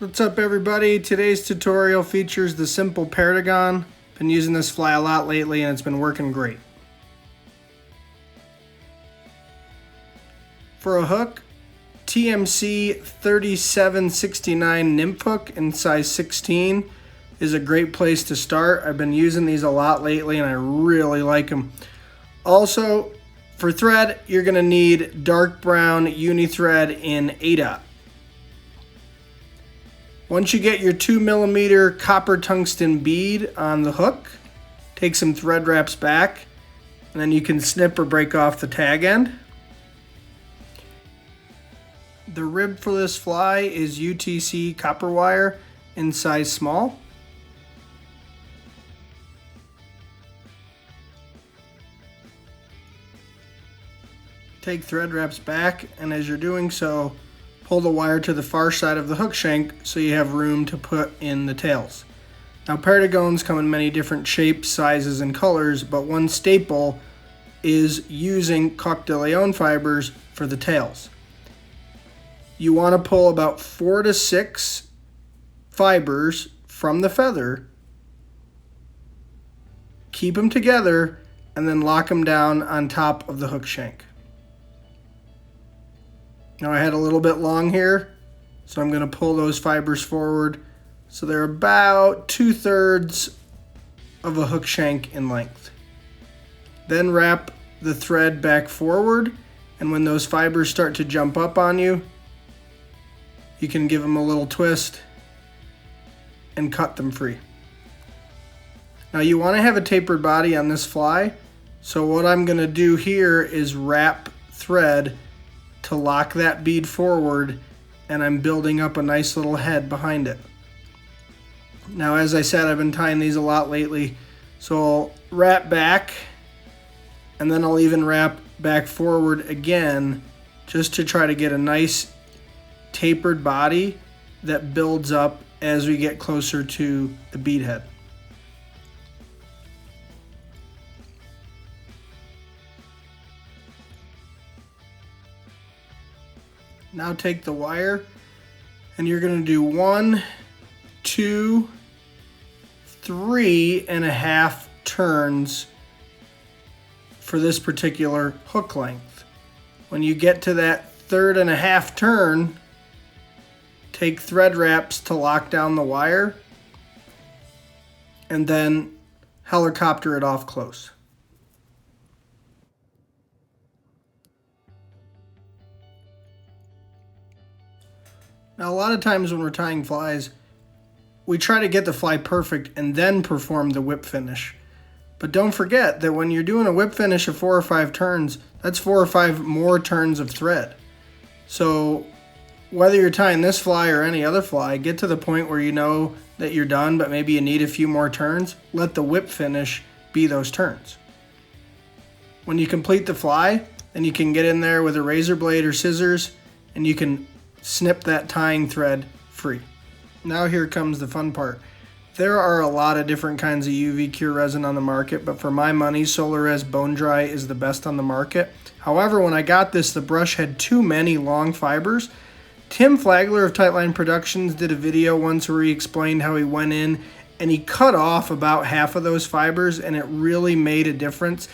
What's up everybody? Today's tutorial features the Simple Perdigon. Been using this fly a lot lately and it's been working great. For a hook, TMC 3769 nymph hook in size 16 is a great place to start. I've been using these a lot lately and I really like them. Also, for thread, you're going to need dark brown Uni-Thread in ADOT. Once you get your 2mm copper tungsten bead on the hook, take some thread wraps back, and then you can snip or break off the tag end. The rib for this fly is UTC copper wire in size small. Take thread wraps back, and as you're doing so, pull the wire to the far side of the hook shank so you have room to put in the tails. Now perdigons come in many different shapes, sizes, and colors, but one staple is using coque de leon fibers for the tails. You want to pull about 4 to 6 fibers from the feather, keep them together, and then lock them down on top of the hook shank. Now I had a little bit long here, so I'm going to pull those fibers forward so they're about 2/3 of a hook shank in length. Then wrap the thread back forward, and when those fibers start to jump up on you, you can give them a little twist and cut them free. Now you want to have a tapered body on this fly, so what I'm going to do here is wrap thread to lock that bead forward, and I'm building up a nice little head behind it. Now as I said, I've been tying these a lot lately, so I'll wrap back and then I'll even wrap back forward again just to try to get a nice tapered body that builds up as we get closer to the bead head. Now take the wire and you're going to do 1, 2, 3.5 turns for this particular hook length. When you get to that 3.5 turn, take thread wraps to lock down the wire and then helicopter it off close. Now a lot of times when we're tying flies, we try to get the fly perfect and then perform the whip finish. But don't forget that when you're doing a whip finish of 4 or 5 turns, that's 4 or 5 more turns of thread. So whether you're tying this fly or any other fly, get to the point where you know that you're done, but maybe you need a few more turns. Let the whip finish be those turns. When you complete the fly, then you can get in there with a razor blade or scissors and you can snip that tying thread free. Now here comes the fun part. There are a lot of different kinds of UV cure resin on the market, but for my money, Solarez Bone Dry is the best on the market. However, when I got this, the brush had too many long fibers. Tim Flagler of Tightline Productions did a video once where he explained how he went in and he cut off about half of those fibers, and it really made a difference.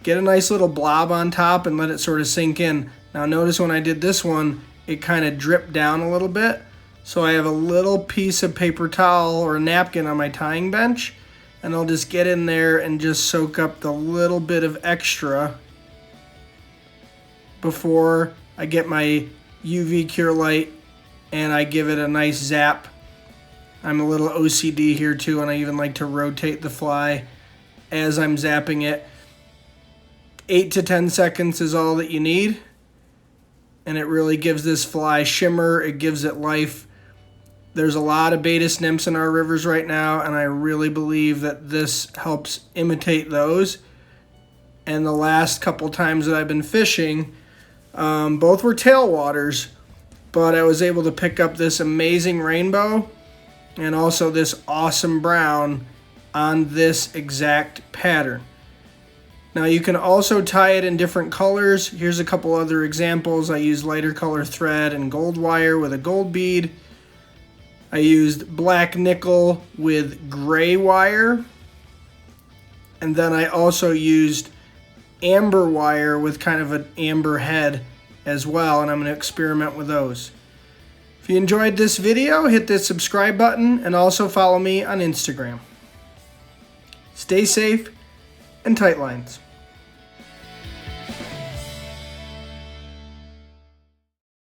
Get a nice little blob on top and let it sort of sink in. Now notice when I did this one, it kind of dripped down a little bit. So I have a little piece of paper towel or a napkin on my tying bench, and I'll just get in there and just soak up the little bit of extra before I get my UV cure light and I give it a nice zap. I'm a little OCD here too, and I even like to rotate the fly as I'm zapping it. 8 to 10 seconds is all that you need. And it really gives this fly shimmer, it gives it life. There's a lot of Bead nymphs in our rivers right now, and I really believe that this helps imitate those. And the last couple times that I've been fishing, both were tailwaters, but I was able to pick up this amazing rainbow and also this awesome brown on this exact pattern. Now you can also tie it in different colors. Here's a couple other examples. I used lighter color thread and gold wire with a gold bead. I used black nickel with gray wire. And then I also used amber wire with kind of an amber head as well, and I'm going to experiment with those. If you enjoyed this video, hit the subscribe button and also follow me on Instagram. Stay safe and tight lines.